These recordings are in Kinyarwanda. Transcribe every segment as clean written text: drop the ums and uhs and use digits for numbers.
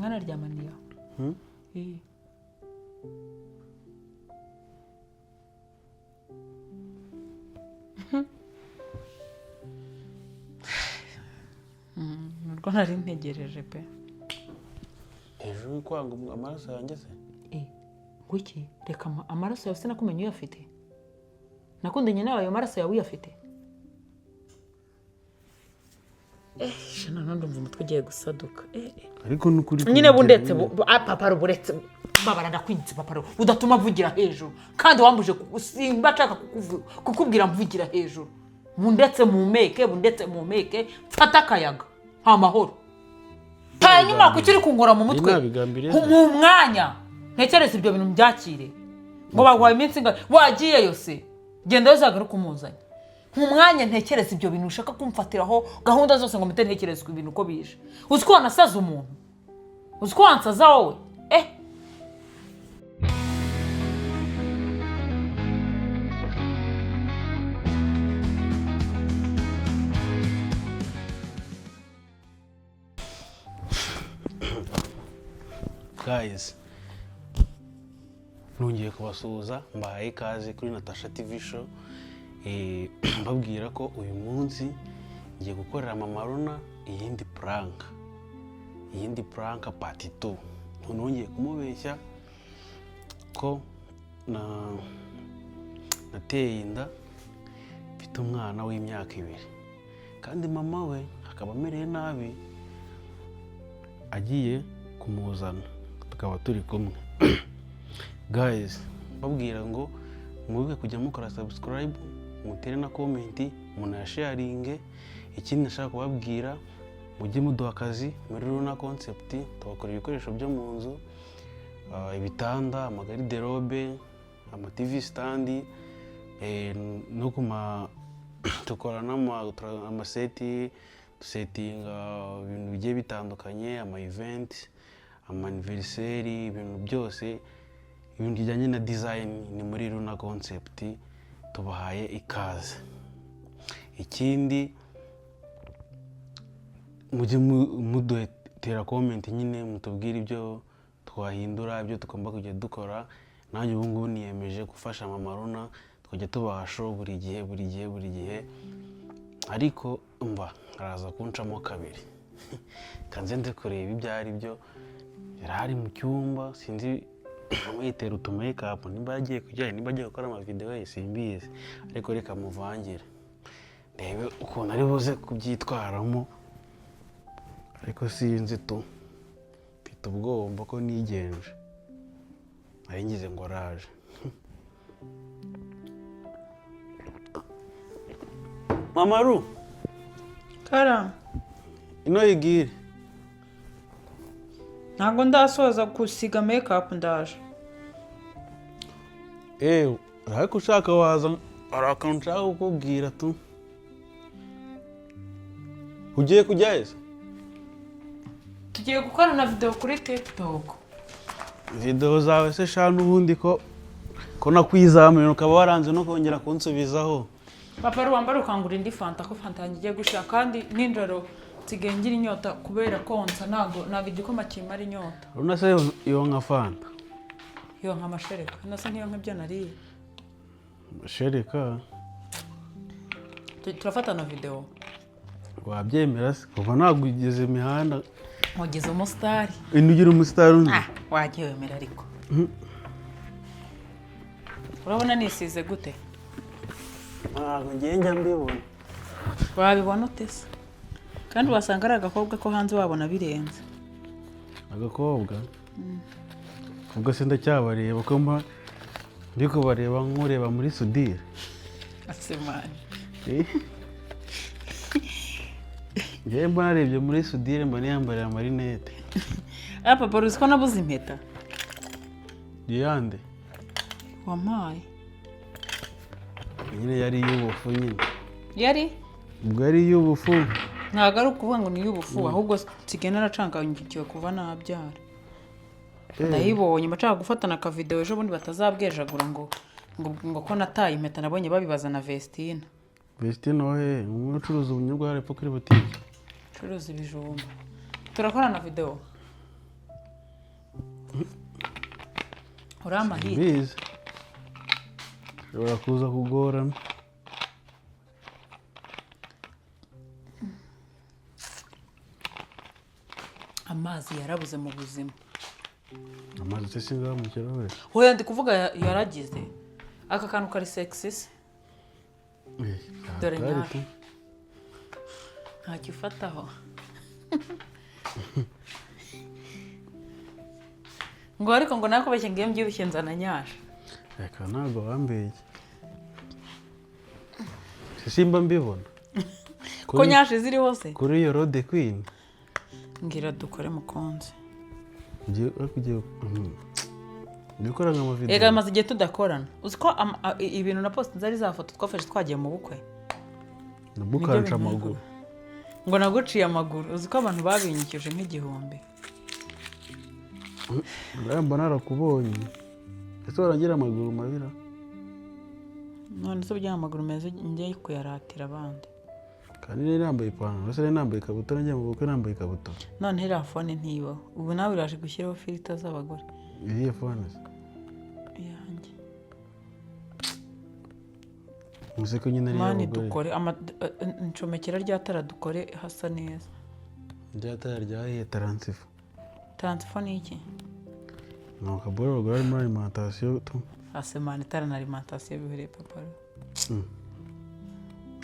mwana ryamaniya nurwo nari ntegereje pe ejo kwanga amaraso yanjye se Kuki reka amaraso yawe sinakumenye uyafite nakundanye nawe ayo maraso yawe uyafite shana ndumva umutwe ugiye gusaduka ariko nukuri nyine bundetse papa ruburetse babara ndakwinze papa udatuma mvugira hejuru kandi wambuje simba nshaka kukubwira mvugira hejuru bundetse mu meke fata akayaga nta mahoro hanyuma kuki kungora mu mutwe mu mwanya ntekereza ibyo bintu byakire ngo bagwaye iminsi wagiye yose genda yozagaruka umuzanye mu mwanya ntekereza ibyo bintu ushaka kumfatiraho gahunda zose ngo mute ntekereza ibintu uko bije uzi ko wanasaza umuntu uzi ko wansaza wowe guys nongeye kubasuhuza mbahaye ikaze kuri Natasha TV show mbabwira ko uyu munsi ngiye gukorera mama Rona iyindi prank part 2 nongeye kumubeshya ko nateye inda mfite umwana w'imyaka 2 kandi mama we akaba amereye nabi agiye kumuzana tukaba turi kumwe guys babwira ngo mwibuke kujya mukora subscribe mutere na comment munasharinge ikindi nashaka kubabwira mujye muduha akazi muri Rona concept tubakora ibikoresho byo mu nzu ibitanda amagariderobe ama TV stand no kuma tukorana ama seti dusetinga ibintu bigiye bitandukanye ama event ama anniversary ibintu byose ibintu bijyanye na design ni muri Rona concept tubahaye ikaze ikindi mujye mudutera comment nyine mutubwira ibyo twahindura ibyo tugomba kujya dukora nanjye ubu ngubu niyemeje gufasha mama Rona tukajya tubasho buri gihe ariko umva araza kuncamo kabiri kanze ndekoreye ibyo ari byo yarari mu cyumba sinzi amwitera utu makeup nimba agiye kujya nimba agiye gukora ama video simbizi ariko reka muvangire ndebe ukuntu ari buze kubyitwaramo ariko sinzi tu mfite ubwoba ko nigenje ari ngize ngo raje Mama Ru Kara ino igire ntago ndasoza gusiga makeup ndaje ariko ushaka waza arakantu nshaka kukubwira tu ugiye kujyaeza tugiye gukorana video kuri TikTok video zawe se shana ubundi ko nakwizamuye ukaba waranze no kongera kunsubizaho papa ruwambara ukangura indi fanta ko fanta ngiye gushaka kandi ninjoro tigengira inyota kubera konsa nago igikoma kimara inyota Rona se yo nka fanta yo nka mashereka nasa niyo nk'ibyo nariye mashereka turafatana video wabyemera se kuva nagugeze imihanda mugeze umustar inugira umustar undi wagiye wemera ariko urabona nisize gute ngiye njya mbibona wabibona utese kandi wasanga ari agakobwa ko hanze wabona birenze agakobwa ubwo se ndacyabareba ko ndi kubareba nkureba muri sudire asemani ngiye mbona narebye muri sudire mbona yambarira amarinete papa ruzi ko nabuze impeta yande wampaye nyine yari iy'ubufu nyine ubwo yari iy'ubufu ntabwo ari ukuvuga ngo ni iy'ubufu ahubwo nsigaye naracanganyikiwe kuva nabyara ndayibonye mbashaka gufatana akavideo ejo bundi batazabwejagura ngo ko nataye impeta nabonye babibaza na Vestine wowe umwe ucuruza ubunyobwa hepfo kuri butike ucuruza ibijumba turakorana video uri amahirwe Mbizi. Ushobora kuza kugorana. amazi yarabuze mu buzima Amazi se singaho mu kirahure. hoya ndi kuvuga yaragize aka kantu kari sexy se dore Kari nyaka tu. ntacyo ufataho ngo ariko ngo nakubeshye ngiye mbyibushye nzana nyasha Reka ntabwo wambeye. Simba mbibona. ko nyasha ziri hose Kuri iyo Rode Queen. ngira dukore mukunzi Ugiye gukora nk'amavideo. ega maze igihe tudakorana uzi ko ibintu na post nzari za foto twafashe twagiye mu bukwe Nabukanca amaguru. ngo naguciye amaguru uzi ko abantu babinyikije nk'igihumbi Ngamba narakubonye. Ese warangira amaguru mabira? none se ubyama amaguru meza njye kuyaratira abandi Kandi rero nambaye ipantaro, ese nambaye ikabutura njye mu bukwe nambaye ikabutura. none iriya fone ntibaho ubu nawe uraje gushyiraho filter z'abagore Iriya phone. yanjye Museko nyine ari mani abagore. dukore ncomekera rya tara dukore hasa neza Ryatara ryahiye taransifu. transfer ni iki No kaboro bagora muri alimentation tu. asemana itara na alimentation bihereye papa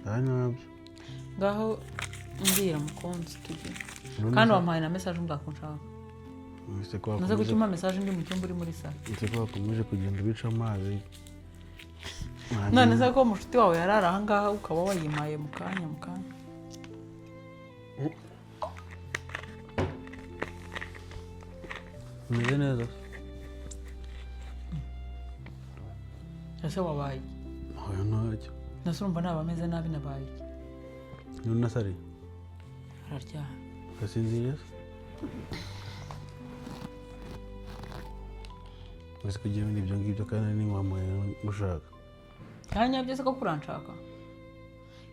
Nabyo. ngaho mbwira mukunzi tugiye kandi wampaye na message umbakunshaka Museko naze gutuma message ndi mu cyumba uri muri sala Museko wakomeje kugenda bica amazi. none se ko mushuti wawe yarara aha ngaha ukaba wayimaye mu kanya Meze neza. ese wabaye Oya ntacyo. nase urumva naba ameze nabi nabaye None nasari. araryaha Gasinziriye. Wese kugira ngo ibyo ngibyo kandi ni wamuye mushaka. kanya byose ko kuranshaka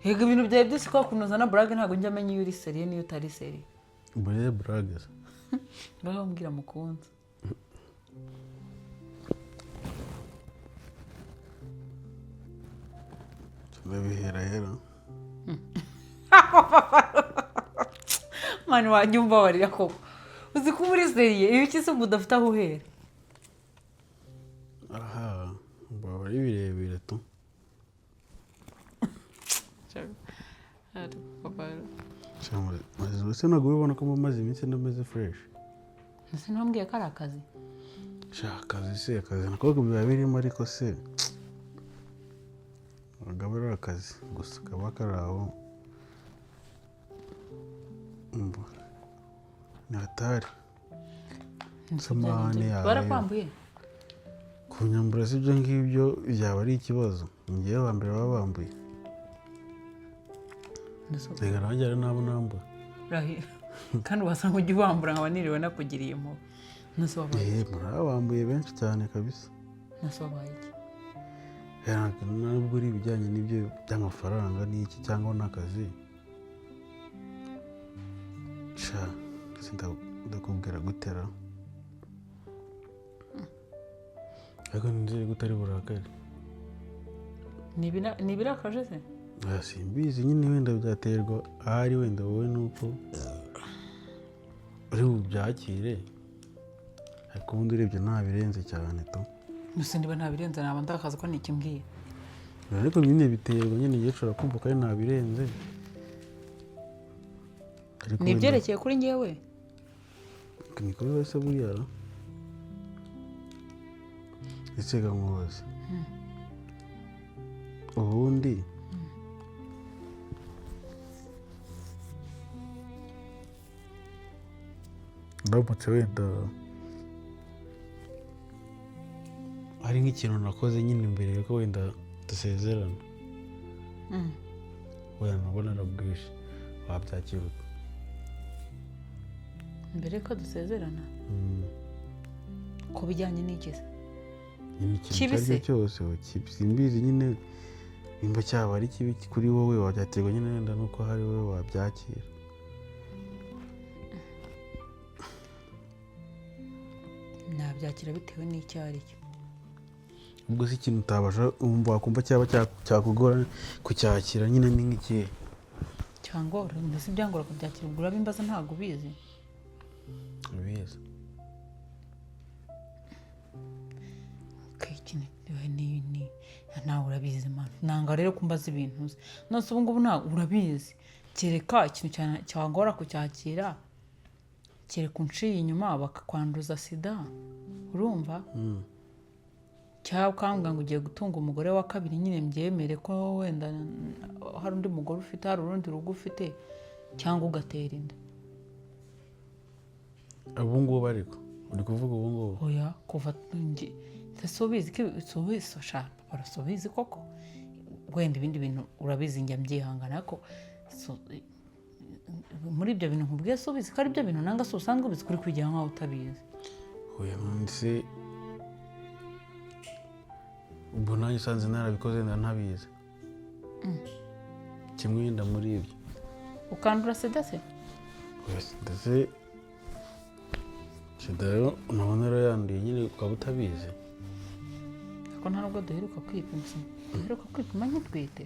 hega ibintu byawe byose ko kunoza na brag ntabwo njya amenya iyo uri seriye niyo utari seriye Mbere bragas. ngaho mbwira mukunzi Ndabihera hera. mani wanyumva warira koko uzi ko uri seriye iyo ukise ubu udafite aho uhera Aha, baba ari birebire tu. Ese ntabwo ubibona ko mumaze iminsi ndameze fresh. ese ntibambwiye ko ari akazi Akazi nako biba birimo ariko se ntabwo ari akazi gusa kaba kari aho. Ni hatari. Samahane yawe. barakwambuye Kunyambura si ibyo ngibyo byaba ari ikibazo. Ngewe wa mbere baba bambuye. Reka nanjye ari nabo nambuye. rahira kandi wasanga ujya ubambura nkaba niriwe nakugiriye impuhwe nase wabaye Murabambuye benshi cyane kabisa. nase wabaye iki Nubwo uri ibijyanye n'ibyo by'amafaranga n'iki cyangwa n'akazi. Ndakubwira gutera. Ariko nizere ko utari burakare. ni birakaje se Simbizi nyine wenda byaterwa ahari wenda wowe nuko uri bubyakire. Ariko ubundi urebye nta birenze cyane tu. nuse niba nta birenze naba ndakaza ko nikimbwiye Ariko nyine biterwa nyine igihe ushobora kumva ko ari nta birenze. ni ibyerekeye kuri njyewe ni kuri wese buriya ra. Ese gamubaze. Ubundi ndamutse wenda hari nk'ikintu nakoze nyine imbere yuko wenda dusezerana wenda nabona nabwishe wabyakira ute? mbere ko dusezerana ku bijyanye n'ikiza Ikintu icyo ari cyo cyose simbizi nyine nimba cyaba ari kibi kuri wowe wabyaterwa nyine wenda nuko hari wowe wabyakira. nabyakira bitewe n'icyo ari cyo ubwo si ikintu utabasha wakumva cyaba cyakugora kucyakira nyine ni nk'ikihe cyangwa ndetse ibyangora kubyakira ubwo urabimbaza ntabwo ubizi ubizi ni nawe urabizi man nanga rero kumbaza ibintu uzi nose ubu ngubu ntabwo urabizi kereka ikintu cyangora kucyakira kereka unciye inyuma bakakwanduza sida urumva cyangwa ukambwira ngo ugiye gutunga umugore wa kabiri nyine mbyemere ko wenda hari undi mugore ufite hari urundi rugo ufite cyangwa ugatera inda ubu ngubu ariko uri kuvuga ubu ngubu oya kuva subizi koko wenda ibindi bintu urabizi njya mbyihangana ko muri ibyo bintu nkubwiye subizi ko ari byo bintu nanga se usanzwe ubizi kuri kwigira nkaho utabizi oya ndetse ubwo nanjye usanze narabikoze ntabizi kimwe wenda muri ibyo ukandura sida se ndetse sida rero nabona yarayanduye nyine ukaba utabizi ariko nta nubwo duheruka kwipima nk'utwite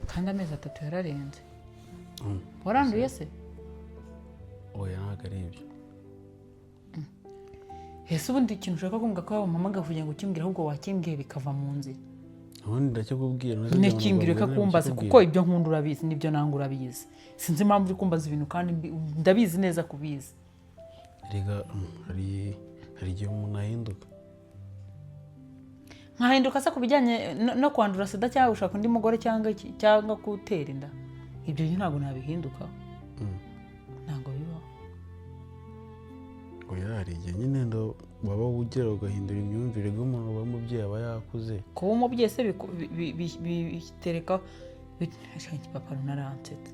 kandi amezi 3 yararenze waranduye se oya ntabwo ari ibyo ese ubundi ikintu ushaka kumva ko wamamaga kugira ngo ukimbwire ahubwo wakimbwiye bikava mu nzira ubundi ndakikubwira ntikimbwire ko kumbaza kuko ibyo nkunda urabizi n'ibyo nanga urabizi sinzi impamvu uri kumbaza ibintu kandi ndabizi neza kubizi rega hari igihe umuntu ahinduka nkahinduka se ku bijyanye no kwandura sida cyangwa ushaka undi mugore cyangwa gutera inda ibyo ntabwo nabihinduka ntabwo bibaho oya hari igihe nyine waba ugera ugahindura imyumvire y'umuntu uba umubyeyi aba yakuze kuba umubyeyi se bitereka papa runaransetse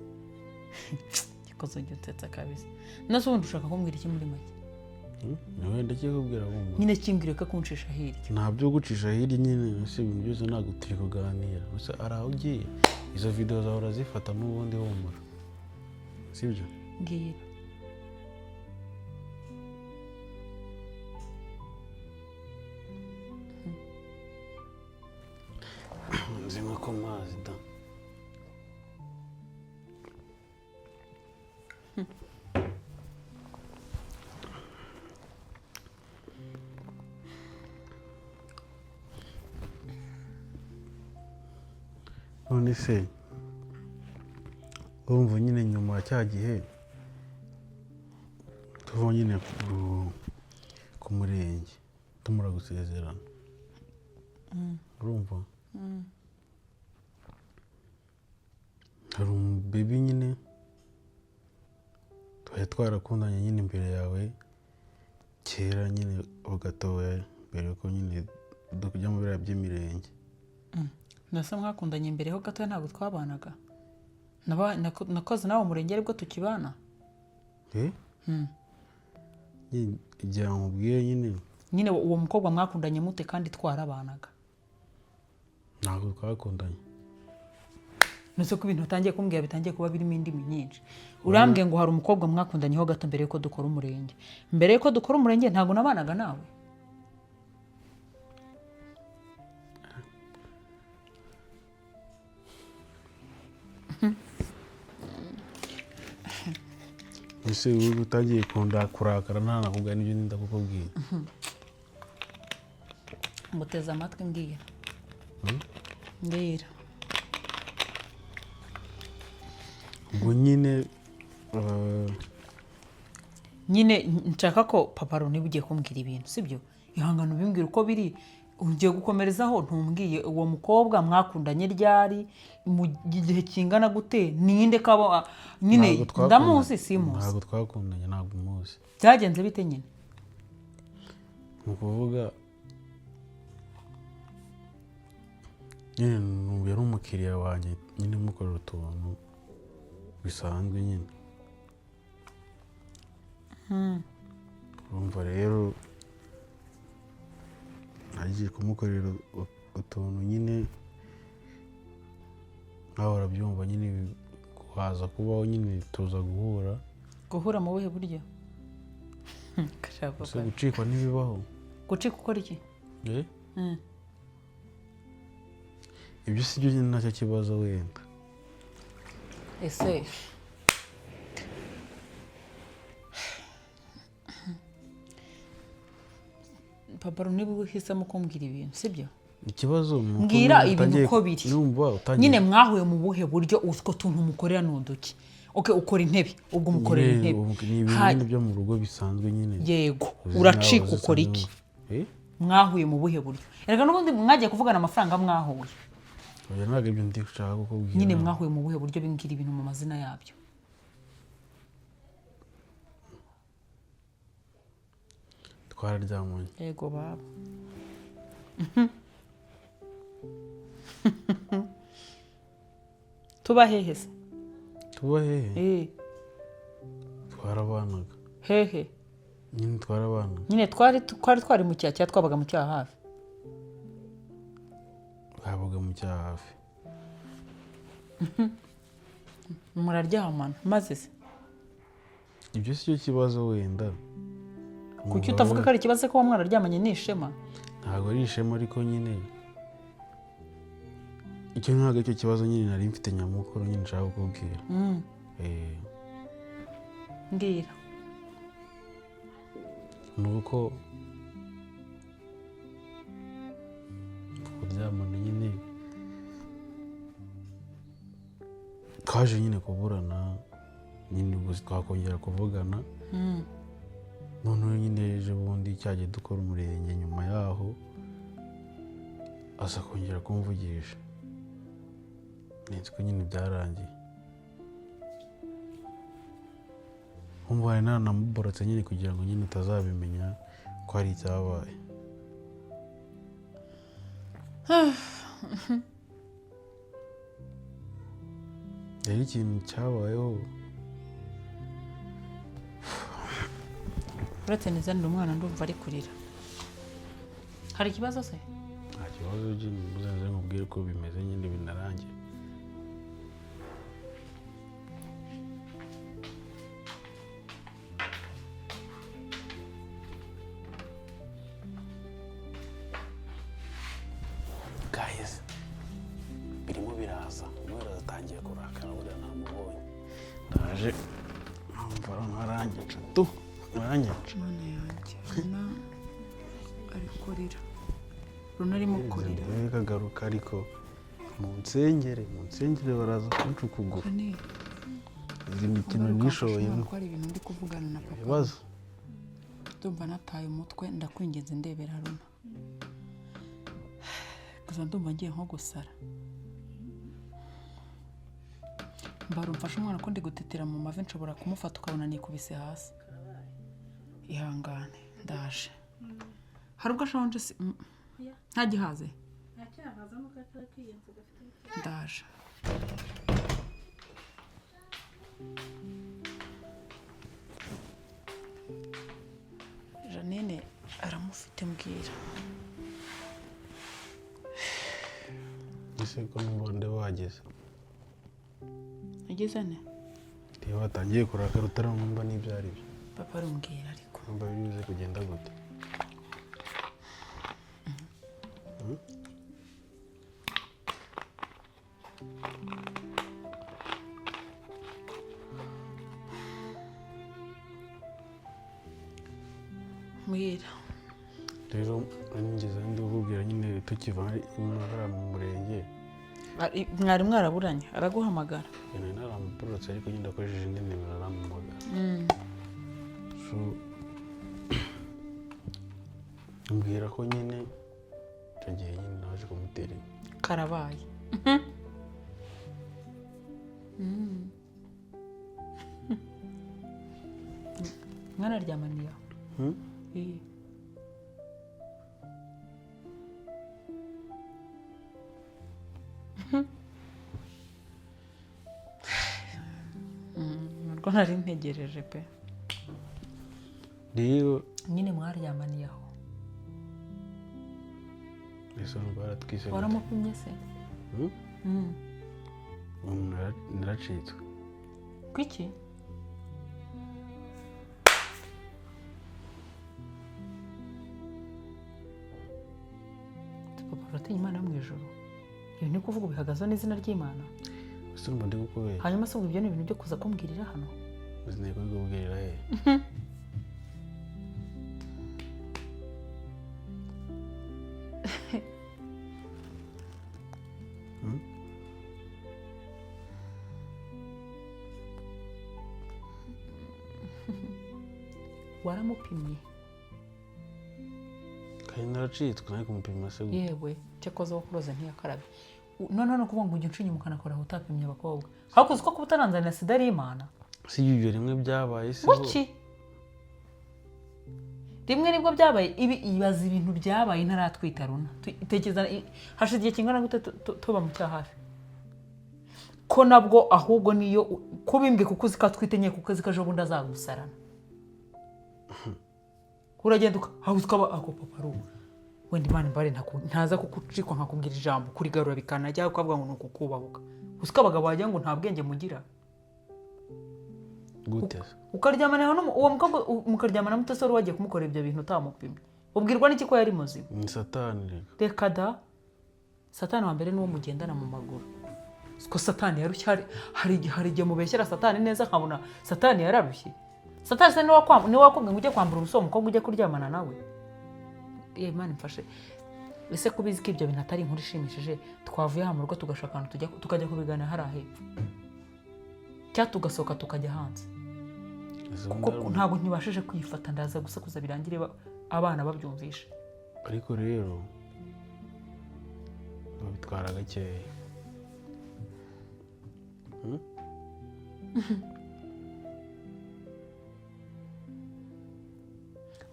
gikoze gitsetsa kabisa nase ubundi ushaka kumbwira iki muri make nawe ndakikubwira wumva nyine kimbwire ko kuncisha hirya ntabyo gucisha hirya nyine ese ibintu byose ntabwo turi kuganira gusa ari aho ugiye izo video zahora zifata n'ubundi humura sibyo ngira nzima ko mazi da none se urumva nyine nyuma ya cya gihe tuva nyine ku murenge tumura gusezerana urumva hari umubebi nyine twari twarakundanye nyine imbere yawe kera nyine ugatoya mbere ko nyine dukujya mu biriya by'imirenge nasa mwakundanye mbere ho gato ntabwo twabanaga nakoze nawe umurenge aribwo tukibana igihe mubwiye nyine uwo mukobwa mwakundanye mute kandi twarabanaga ntabwo twakundanye nuse ko ibintu utangiye kumbwira bitangiye kuba birimo indimi nyinshi urambwiye ngo hari umukobwa mwakundanyeho gato mbere yuko dukora umurenge mbere yuko dukora umurenge ntabwo nabanaga nawe ese ubu utagiye kurakara nta nakubwira n'ibyo ninda kukubwira muteze amatwi mbwira mbwira ubwo nyine nshaka ko papa niba ugiye kumbwira ibintu sibyo ihangano bimbwira uko biri ugiye gukomerezaho ntumbwiye uwo mukobwa mwakundanye ryari mu gihe kingana gute ninde kaba nyine ndamuzi simuzi ntabwo twakundanye ntabwo muzi byagenze bite nyine ni ukuvuga nyine numva yari umukiriya wanjye nyine mukorera utuntu bisanzwe nyine urumva rero nagiye kumukorera utuntu nyine nkaho urabyumva nyine kuhaza kubaho nyine tuza guhura mu buhe buryo gucikwa ntibibaho gucika ukora iki ibyo si byo nyine nacyo kibazo wenda. ese papa niba uhisemo kumbwira ibintu sibyo Ikibazo ni uko mbwira nyine ibintu utangiye- uko biri numva utangiye nyine mwahuye mu buhe buryo utwo tuntu mukorera n'uduki okay ukora intebe ubwo mukorera nyine intebe ni ibintu Ha- nyine byo mu rugo bisanzwe nyine. yego Uzi uracika nawe ukora zisanzwe iki mu- Eh? mwahuye mu buhe buryo erega n'ubundi mwagiye kuvugana amafaranga mwahuye Oya ntabwo ibyo ndi gushaka kukubwira. nyine mwahuye mu buhe buryo bimbwira ibintu mu mazina yabyo Twararyamanye. yego baba tuba hehe se Tuba hehe? Eh, Twarabanaga. hehe Nyine twarabanaga. nyine twari mu cyaha cyangwa twabaga mu cyaha hafi Twabaga mu cyaha hafi. muraryamana maze se Ibyo si cyo kibazo wenda. kuki utavuga ko ari ikibazo ko mwararyamanye n'ishema Ntabwo ari ishema ariko nyine icyo ntabwo aricyo kibazo nyine nari mfite nyamukuru nyine nshaka kukubwira. mbwira Ni uko kuryamana nyine twaje nyine kuburana nyine ubwo twakongera kuvugana noneho nyine ejo bundi cyagiye dukora umurenge nyuma yaho aza kongera kumvugisha nzi ko nyine byarangiye nkumva hari nanamuborotse nyine kugira ngo nyine utazabimenya ko hari icyabaye. rero ikintu cyabayeho uretse nizanira umwana ndumva ari kurira hari ikibazo se nta kibazo nyine muzaze nkubwire ko bimeze nyine binarangiye. Guys, birimo biraza umwera atangiye kurakara buriya namubonye ndaje numva nkarangica tu nkarangica. mana yanjye runa ari kurira runa arimo kurira kagaruka ariko mu nsengere baraza kunca ukuguru. izi mikino nishoyemo ko ari ibintu ndi kuvugana na papa ibibazo ndumva nataye umutwe ndakwingenza ndebera runa gusa ndumva ngiye nko gusara mbara umfashe umwana ko ndi gutetera mu mavi nshobora kumufata ukabona nikubise hasi ihangane ndaje hari ubwo ashonje nta gihaze ndaje Janine aramufite mbwira ese ko numva nde wageze ageze ne reba watangiye kurakara utaramwumva n'ibyo ari byo. papa arumbwira ariko numva binyuze kugenda gute. mbwira rero nigeze ndi kukubwira nyine tukiva hariya mu murenge mwari mwaraburanye araguhamagara nari naramuporotse ariko nyine akoresheje indi nimero arampamagara. So mbwira ko nyine icyo gihe nyine naje kumutera inda. karabaye mwana aryamaniye aho ntabwo nari ntegereje pe rero nyine mwaryamaniye aho ese numva yaratwise waramupimye se naracitswe. kwiki papa uratinya imana yo mu ijoro ibi ni kuvuga bihagazeho n'izina ry'Imana ese mba ndi gukubera hanyuma se ibyo ni ibintu byo kuza kumbwirira hano uzineye kubwira he waramupimye kandi naracitswe nari kumupima se yewe cyakoze wo kuroza ntiyakarabe none kuvuga ngo ujye ucinya mukanakora utapimye abakobwa hakuze ko kubutaranzanira sida ari Imana si ibyo rimwe byabaye se kuki rimwe nibwo byabaye ibaza ibintu byabaye ntaratwita runa tekereza hashize igihe kingana gute tuba mu cyahafi ko nabwo ahubwo niyo kubimbwe kuko uzikatwite nye kuko zikaje bundi azagusarana uragenda ukaba ako papa ru wenda Imana mbare ntaza kukucikwa nkakubwira ijambo kuri garura bikanajya ukavuga ngo nukukubahuka usika abagabo bajya ngo nta bwenge mugira gute ukaryamana uwo mukobwa mukaryamana mutesoro wagiye kumukora ibyo bintu utamupimye ubwirwa n'iki ko yari muzima ni satani reka da satani wa mbere n'uwo mugendana mu maguru ko satani yarushye hari igihe mubeshyera satani neza nkabona satani yararushye satani se niwe wakubwira ngo ujye kwambura ubuso umukobwa ujye kuryamana nawe Imana imfashe ese kubizi ko ibyo bintu atari inkuru ishimishije twavuye aha mu rugo tugashaka ahantu tukajya kubigana hari ahepfo cyangwa tugasohoka tukajya hanze kuko ntabwo ntibashije kwifata ndaza gusakuza birangire abana babyumvisha ariko rero babitwara gakeya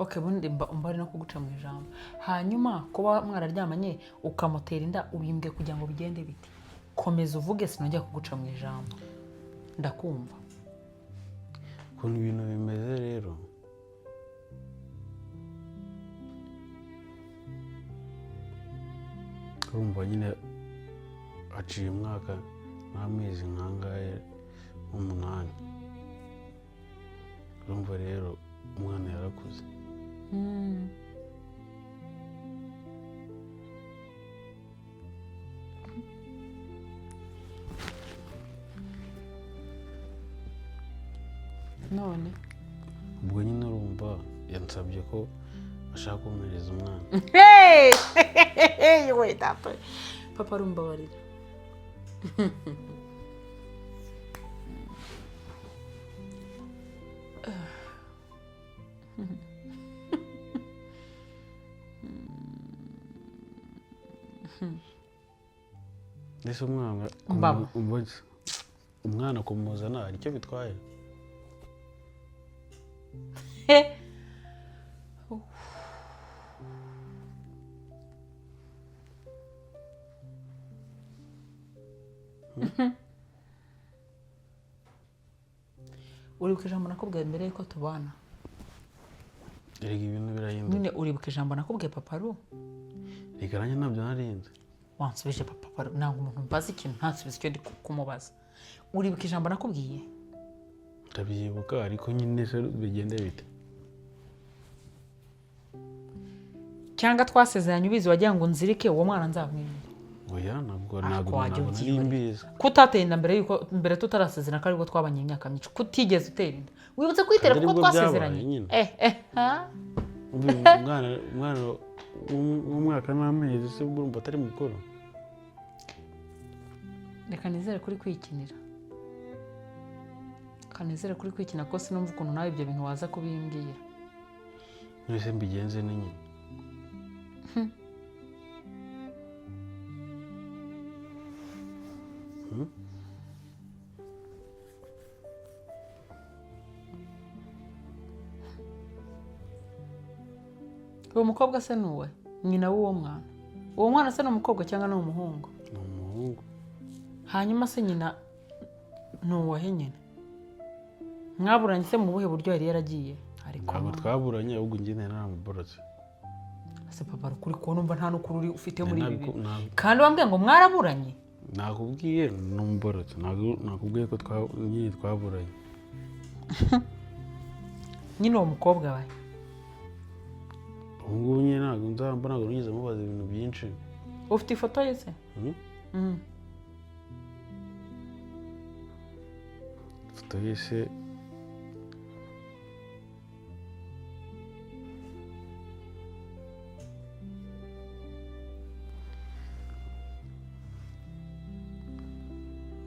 okay bundi mbari no kuguca mu ijambo hanyuma kuba mwararyamanye ukamutera inda ubimbwe kugira ngo bigende biti komeza uvuge sinongera kuguca mu ijambo ndakumva ukuntu ibintu bimeze rero urumva nyine haciye umwaka n'amezi nk'angahe nk'umunani urumva rero umwana yarakuze none ubwo nyine urumva yansabye ko ashaka kumpereza umwana we data papa arumbabarira ndetse umwana kumuzana hari icyo bitwaye uribuka ijambo nakubwiye mbere yuko tubana erega ibintu birahinduka nyine uribuka ijambo nakubwiye papa ru reka nanjye ntabyo narinze wansubije papa ru ntabwo umuntu mbaza ikintu ntasubize icyo ndi kumubaza uribuka ijambo nakubwiye ndabyibuka ariko nyine se bigende bite cyangwa twasezeranye ubizi wagira ngo nzirike uwo mwana nzamwimira oya ntabwo nari mbizi kutateye inda mbere tutarasezerana ko aribwo twabanye imyaka myinshi kutigeze utera inda wibutse kwitera kuko twasezeranye umwana w'umwaka n'amezi se ubwo urumva atari mukuru reka nizere kuri kwikinira kanizere kuri kwikina ko sinumva ukuntu nawe ibyo bintu waza kubimbwira mwese mbigenze ni nyine uwo mukobwa se nuwe nyina w'uwo mwana uwo mwana se ni umukobwa cyangwa ni umuhungu ni umuhungu hanyuma se nyina ni uwahe nyine mwaburanye se mu buhe buryo yari yaragiye ntabwo twaburanye ahubwo njye naramuborotse ese papa ukuri kubona umva nta n'ukuri ufite muri ibi bintu kandi wambwiye ngo mwaraburanye nakubwiye n'umuborotse nakubwiye ko nyine twaburanye nyine uwo mukobwa wawe ubu ngubu nyine ntabwo nzamba ntabwo nigeze mubaza ibintu byinshi ufite ifoto ye se ifoto yise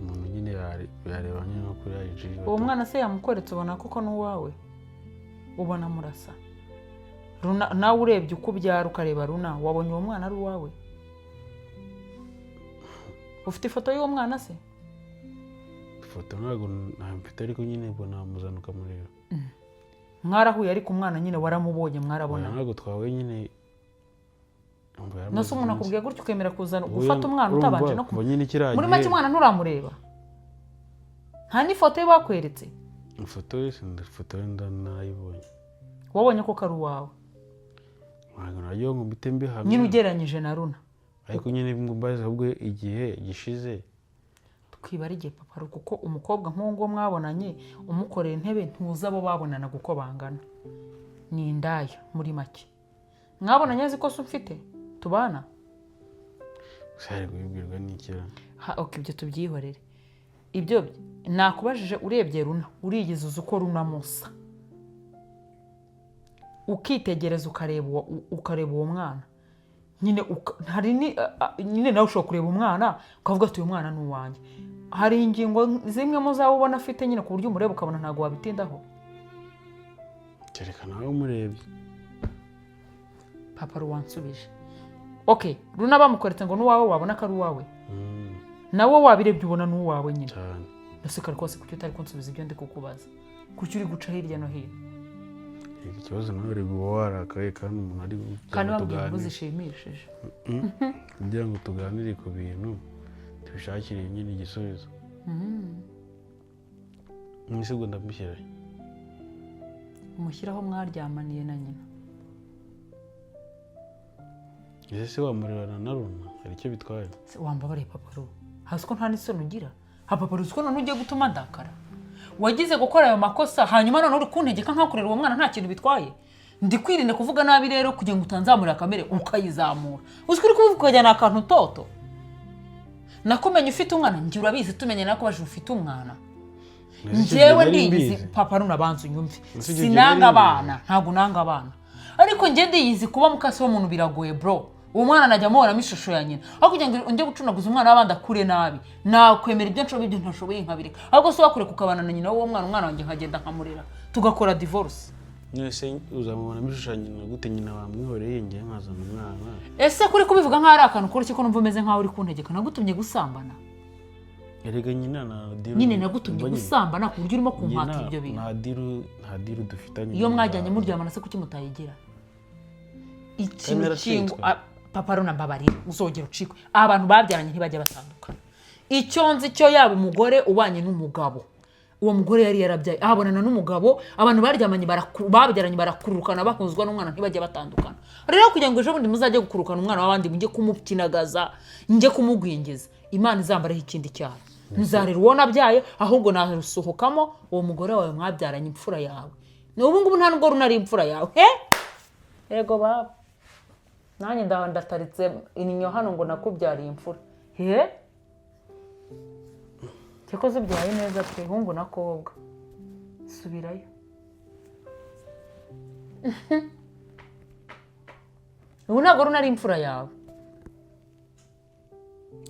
umuntu nyine yareba nyine no kuri IG. uwo mwana se yamukweretse ubona koko n'uwawe ubona murasa nawe urebye uko ubyara ukareba Runa wabonye uwo mwana ari uwawe ufite ifoto y'uwo mwana se ifoto ntabwo mfite ariko nyine ubwo namuzana ukamureba mwarahuye ariko umwana nyine waramubonye mwarabona ntabwo twawe nyine nase umuntu akubwiye gutyo ukemera kuzana gufata umwana utabanje no muri make umwana nturamureba nta n'ifoto ye bakweretse ifoto ye ifoto ye ndanayibonye wabonye ko ari uwawe ntabwo nagiye ngo mbite mbihamya nyine ugereranyije na Runa ariko nyine mbaze ahubwo igihe gishize twibara igihe papa kuko umukobwa nk'uwo mwabonanye umukorera intebe ntuzi abo babonanaga uko bangana ni indaya muri make mwabonanye azi ko se ufite tubana sari kubibwirwa n'ikira ibyo tubyihorere ibyo nakubajije urebye Runa urigeze uzi uko Runa musa ukitegereza ukareba uwo mwana nyine nawe ushobora kureba umwana ukavuga ati uyu mwana ni uwanjye hari ingingo zimwe muzaba ubona afite nyine ku buryo umureba ukabona ntabwo wabitindaho kereka nawe umurebye papa ruwansubije Runa bamukweretse ngo n'uwawe wabona ko ari uwawe nawe wabirebye ubona n'uwawe nyine ndetse kare kose kuki utari kunsubiza ibyo ndi kukubaza kuki uri guca hirya no hino ikibazo nawe uri guba warakaye kandi umuntu ari kandi wabwiye ngo zishimishije kugira ngo tuganire ku bintu tubishakire nyine igisubizo mwisigo ndamushyiraho umushyiraho mwaryamaniye na nyina ese se wamurebana na Runa hari icyo bitwaye wambabariye papa Ru hasi ko nta n'isoni ugira papa Ru ko none ugiye gutuma ndakara wagize gukora ayo makosa hanyuma none uri kuntegeka nkakorera uwo mwana nta kintu bitwaye ndi kwirinde kuvuga nabi rero kugira ngo utanzamurira kamere ukayizamura uzwi uri kuvuga ukajyana akantu toto nakumenye ufite umwana njye urabizi tumenye nako baje ufite umwana njyewe ndiyizi papa Runa banzu nyumve sinanga abana ntabwo nanga abana ariko njye ndiyizi kuba mukase w'umuntu biragoye bro uwo mwana najya amubonamo ishusho ya nyina aho kugira ngo njye gucunaguza umwana w'abandi akure nabi nakwemera ibyo nshoboye ibyo ntashoboye nkabireka ahubwo se wakure kukabana na nyina w'uwo mwana wanjye nkagenda nkamurera tugakora divorce mwese uzamubonamo ishusho ya nyina gute nyina wamwihoreye njye nkazana umwana ese kuri kubivuga nk'aho ari akantu kuri ko numva umeze nk'aho uri kuntegeka nagutumye gusambana erega nyina na diru nyine nagutumye gusambana ku buryo urimo kumpata ibyo bintu nta diru dufitanye iyo mwajyanye muryamana se kuki mutayigira ikintu kingo papa Runa mbabarira uzogera ucikwe abantu babyaranye ntibajya batandukana icyo nzi cyo yaba umugore ubanye n'umugabo uwo mugore yari yarabyaye ahabonana n'umugabo abantu baryamanye babyaranye barakurukana bakunzwa n'umwana ntibajya batandukana rero kugira ngo ejo bundi muzajye gukurukana umwana w'abandi mujye kumukinagaza njye kumugwingiza Imana izambareho ikindi cyaha ntuzarera uwo nabyaye ahubwo narusohokamo uwo mugore wawe mwabyaranye imfura yawe n'ubu ngubu nta nubwo Runa ari imfura yawe yego baba nanjye ndataritse ininyo hano ngo nakubyariye imfura cyakoze ubyaye neza pe hungu na kobwa subirayo ubu ntabwo Runa ari imfura yawe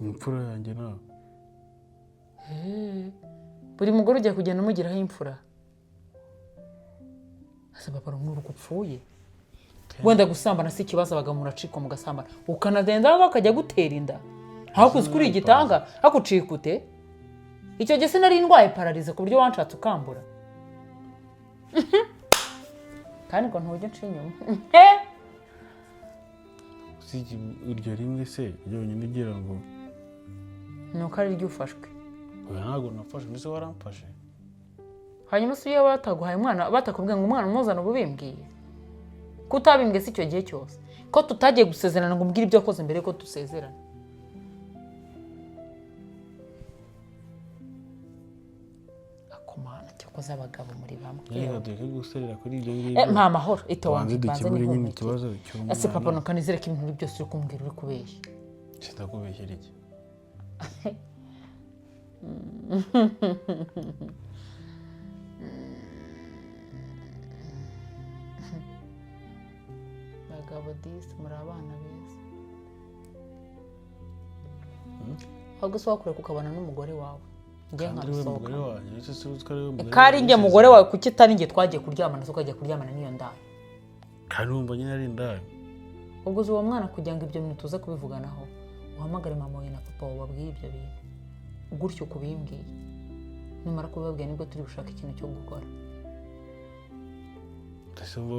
imfura yanjye nawe buri mugore ugiye kugenda umugiraho imfura ase papa Runa uri gupfuye wenda gusambana si ikibazo abagabo muracika mugasambana ukanagenda bakajya gutera inda hakuze kuri igitanga hakucika ute icyo gihe sinari ndwaye pararize ku buryo wanshatse ukambura kandi ngo ntujye nca inyuma usibye iryo rimwe se ryonyine ugira ngo ni uko ari ryo ufashwe ntabwo nafashe mbese waramfashe hanyuma se iyo bataguhaye umwana batakubwiye ngo umwana umuzana uba ubimbwiye ko utabimbwiye si icyo gihe cyose ko tutagiye gusezerana ngo umbwire ibyo wakoze mbere ko dusezerana akomana cyakoze abagabo muri bamwe reka duke guserera kuri ibyo ngibyo nta mahoro ite wanjye banze nyine ikibazo cy'umwana ese papa nukanizere ko ibintu byose uri kumbwira uri kubeshya kitakubeshyera iki bagabo disi muri abana beza ahubwo se wakure kukabana n'umugore wawe njye nkabisohoka kari njye mugore wawe kuki itari njye twagiye kuryamana se ukajya kuryamana n'iyo ndaya kandi wumva nyine ari indaya ubwo uzi uwo mwana kugira ngo ibyo bintu tuze kubivuganaho uhamagare mama wawe na papa wawe babwiye ibyo bintu gutyo kubimbwiye numara kubibabwira nibwo turi gushaka ikintu cyo gukora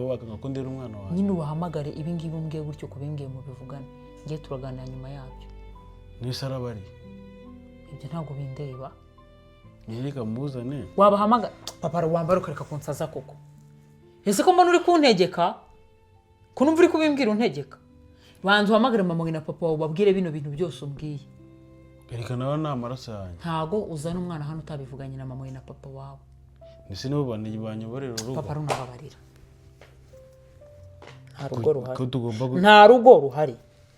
bakakundira umwana wawe nyine ubahamagare ibi ngibi umbwiye gutyo kubimbwiye mu bivugane ngiye turaganira nyuma yabyo n'isi arabari ibyo ntabwo bindeba nyereka muzane wabahamagara papa wambara ukareka kunsaza koko ese ko mbona uri kuntegeka ko numva uri kubimbwira untegeka banza uhamagare mama wawe na papa wawe babwire bino bintu byose umbwiye erekana nawe ni amaraso yanjye ntago uzana umwana hano utabivuganye na mama wawe na papa wawe ndetse nibo banyoborera urugo papa runababarira nta rugo ruhari nta rugo ruhari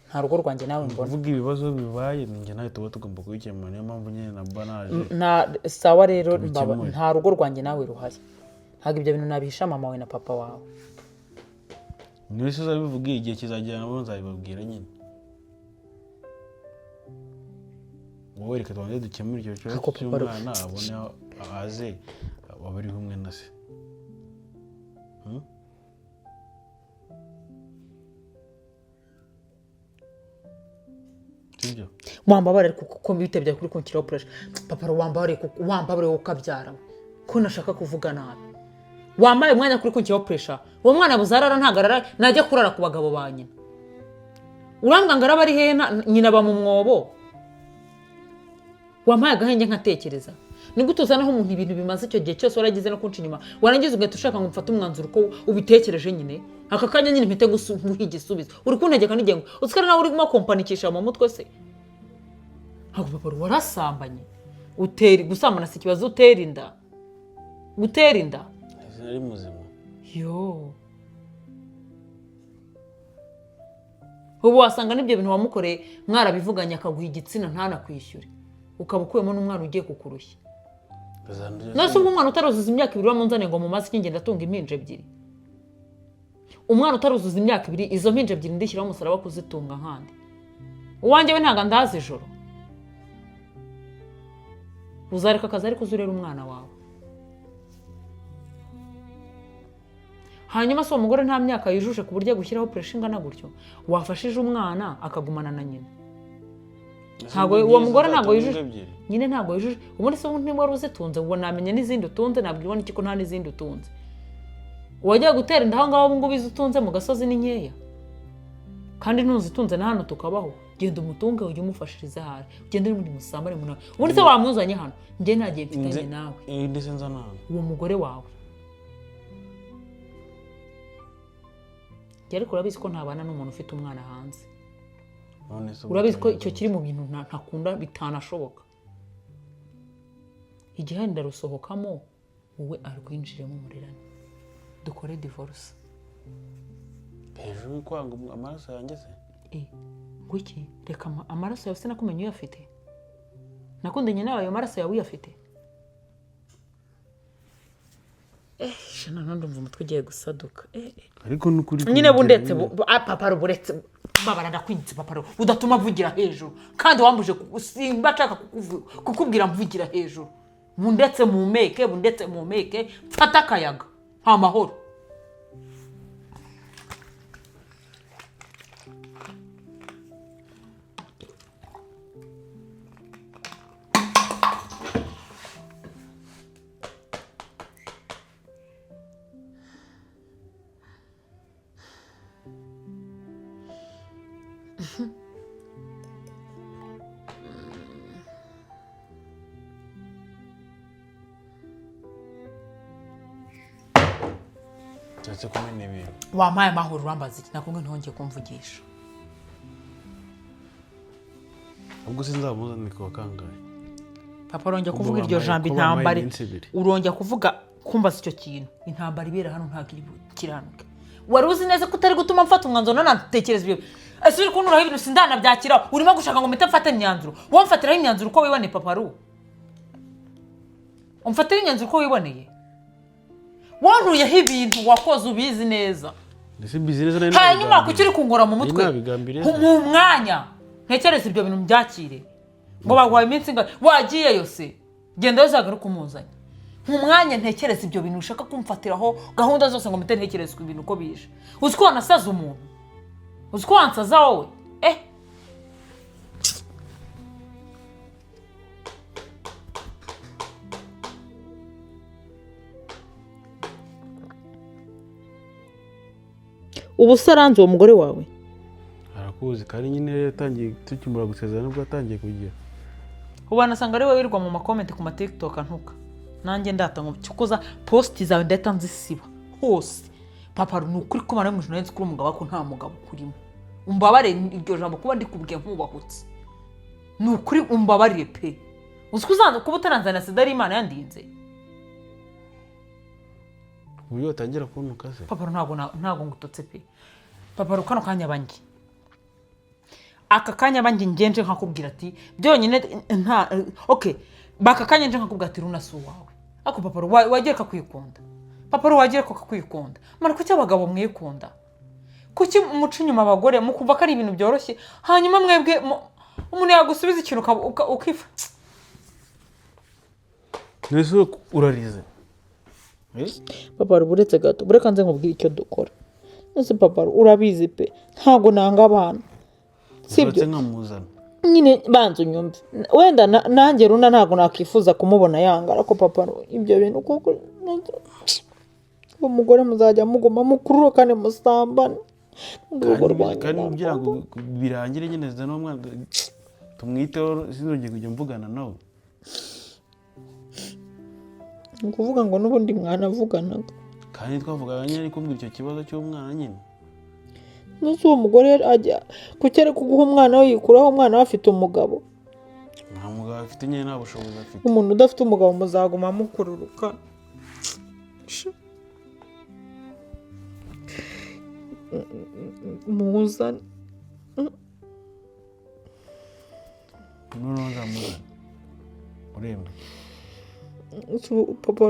nta rugo rwanjye nawe mbona uvuga ibibazo bibaye ninjye nawe tuba tugomba kubikemura niyo mpamvu nyine na banaje sawa rero nta rugo rwanjye nawe ruhari ntabwo ibyo bintu nabihisha mama wawe na papa wawe niyo se uzabivuga igihe kizagera nabo nzabibabwira nyine wowe reka tubanze dukemura icyo kibazo cy'umwana abone aze waba ari kumwe na se sibyo wambabare kuko bitabye kuri kunshyiraho pressure papa wambabare ukabyara ko nashaka kuvuga nabi wambaye umwanya kuri kunshyiraho pressure uwo mwana buzarara ntagarara najya kurara ku bagabo ba nyina urambwa ngo araba ari hehe nyina ba mu mwobo wampaye agahenge nkatekereza ni gute uzanaho umuntu ibintu bimaze icyo gihe cyose waragize no kunca inyuma warangiza ugahita ushaka ngo mfate umwanzuro uko ubitekereje nyine aka kanya nyine mpite guha igisubizo uri kuntegeka n'igihe ngo usikare nawe urimo kompanikisha mu mutwe se ntabwo papa warasambanye gusambana si ikibazo utera inda ari muzima yo ubu wasanga n'ibyo bintu wamukoreye mwarabivuganye akaguha igitsina ntanakwishyure ukaba ukuyemo n'umwana ugiye kukurushya nose ubwo umwana utaruzuza imyaka 2 bamunzane ngo mumaze ikingenda atunga impinja 2 umwana utaruzuza imyaka 2 izo mpinja 2 ndishyiraho umusaraba kuzitunga nkandi uwanjye we ntaga ndazi ijoro uzareka akazi ari kuzurera umwana wawe hanyuma so umugore nta myaka yujuje ku buryo gushyiraho pressure ingana gutyo wafashije umwana akagumana na nyina ntago uwo mugore ntago yujuje nyine ntago yujuje ubundi se undi wari uzitunze ubwo namenye n'izindi utunze nabwibona iki ko nta n'izindi utunze wajya gutera inda aho ngaho ngo bizutunze mu gasozi ni nkeya kandi ntuzitunze na hano tukabaho genda umutunge ujye umufashiriza hari ugende muri musambare munawe ubundi se wamuzanye hano njye ntagiye mfitanye nawe ndetse nzana uwo mugore wawe ariko urabizi ko ntabana n'umuntu ufite umwana hanze urabizi ko icyo kiri mu bintu ntakunda bitanashoboka igihe ndarusohokamo wowe ari kwinjiramo murirane dukore divorce hejuru kwanga amaraso yanjye se guki reka amaraso yawe se nakumenye uyafite nakundanye nawe ayo maraso yawe uyafite shana ndumva umutwe ugiye gusaduka ariko nukuri nyine bundetse papa ruburetse babara ndakwinze papa udatuma mvugira hejuru kandi wambuje simba nshaka kukubwira mvugira hejuru bundetse mu meke mfata akayaga nta mahoro cyatse kumena ibintu wampaye amahoro urambaza iki nakubwe ntongeye kumvugisha ubwo sinzamuzana kwa kangahe papa urongera kuvuga iryo jambo intambara urongera kuvuga kumbaza icyo kintu intambara ibera hano ntabwo iri bukiranuke wari uzi neza ko utari gutuma mfata umwanzuro nanatekereza ibyo ese uri kunuraho ibintu sindanabyakira urimo gushaka ngo mpite mfate imyanzuro wowe mfatiraho imyanzuro uko wiboneye paparu umfatira imyanzuro uko wiboneye wantuyeho ibintu wakoze ubizi neza hanyuma kuki uri kungora mu mutwe mu mwanya ntekereza ibyo bintu mbyakire ngo baguhaye iminsi wagiyeyo se genda uzagaruka umuzanye mu mwanya ntekereza ibyo bintu ushaka kumfatiraho gahunda zose ngo mpite ntekereza ibintu uko bije uzi ko wanasaza umuntu uzi ko wansaza wowe ubu saranze uwo mugore wawe arakuzi kandi nyine yatangiye tukimura gusezerana nubwo yatangiye kugira ubanasanga ari wowe wirwa mu makomenti ku ma TikTok ntuka nanjye ndata ngo cyukoza post zawe ndata nzisiba hose papa ni ukuri ko mara mu journalist kuri umugabo ko nta mugabo kurimo umbabare iryo jambo kuba ndi kubwiye nkubahutse ni ukuri umbabarire pe uzikuzanza kuba utaranzana sidari imana yandinze uburyo watangira kunuka se papa ntago ngutotse pe papa rukano kanya bangi aka kanya bangi ngenje nkakubwira ati byonyine nta okay baka kanya nje nkakubwira ati runasu wawe ako papa wagiye kakwikunda papa wagiye ko kakwikunda mara kuki abagabo mwikunda kuki umuca inyuma abagore mukumva ko ari ibintu byoroshye hanyuma mwebwe umuntu yagusubiza ikintu ukifa nese urarize papa buretse gato bureka nze nkubwira icyo dukora nese papa urabizi pe ntago nanga abana sibyo nkamuzana nyine banzu nyumve wenda nanjye runa ntago nakifuza kumubona yanga ariko papa ibyo bintu kuko umugore muzajya mugoma mukururo kandi musambane kandi kugira ngo birangire nyine zana umwana tumwiteho sinzongeye kujya mvugana nawe ukuvuga ngo nubundi mwana avuganaga kandi twavugaga nyine ariko mbwira icyo kibazo cy'umwana nyine nese uwo mugore ajya kukere kuguha umwana we yikuraho umwana we afite umugabo nta mugabo afite nyine nta bushobozi afite umuntu udafite umugabo muzaguma mukururuka muzane nunoza muzane urembe papa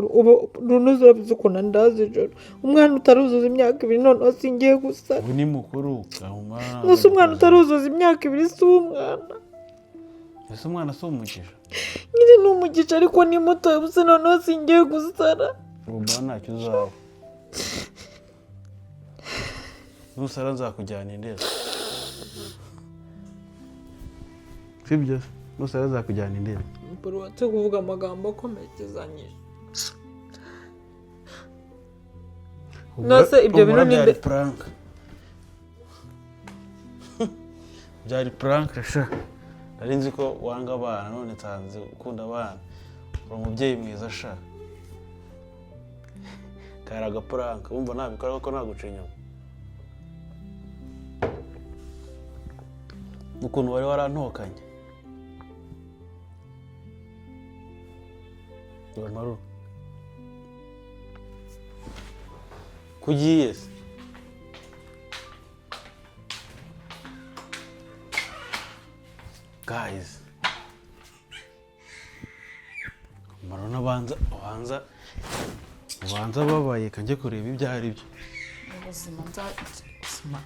runoza urabizi ukuntu ndazi ijoro umwana utaruzuza imyaka 2 none asingiye gusa ubu ni mukuru nese umwana utaruzuza imyaka 2 si umwana ese umwana si umugisha nyine ni umugisha ariko ni muto gusa none asingiye gusara uba ntacyo uzaba nusara nzakujyana indera sibyo nusara nzakujyana indera papa watse kuvuga amagambo akomekezanyije nose ibyo bintu byari prank byari prank sha nari nzi ko wanga abana none nsanze ukunda abana uri umubyeyi mwiza sha kari agaprank wumva nabikora ko naguca inyuma ukuntu wari warantokanye Maru kugiye se guys Marona banza babaye kanje kureba ibyo ari byo ubuzima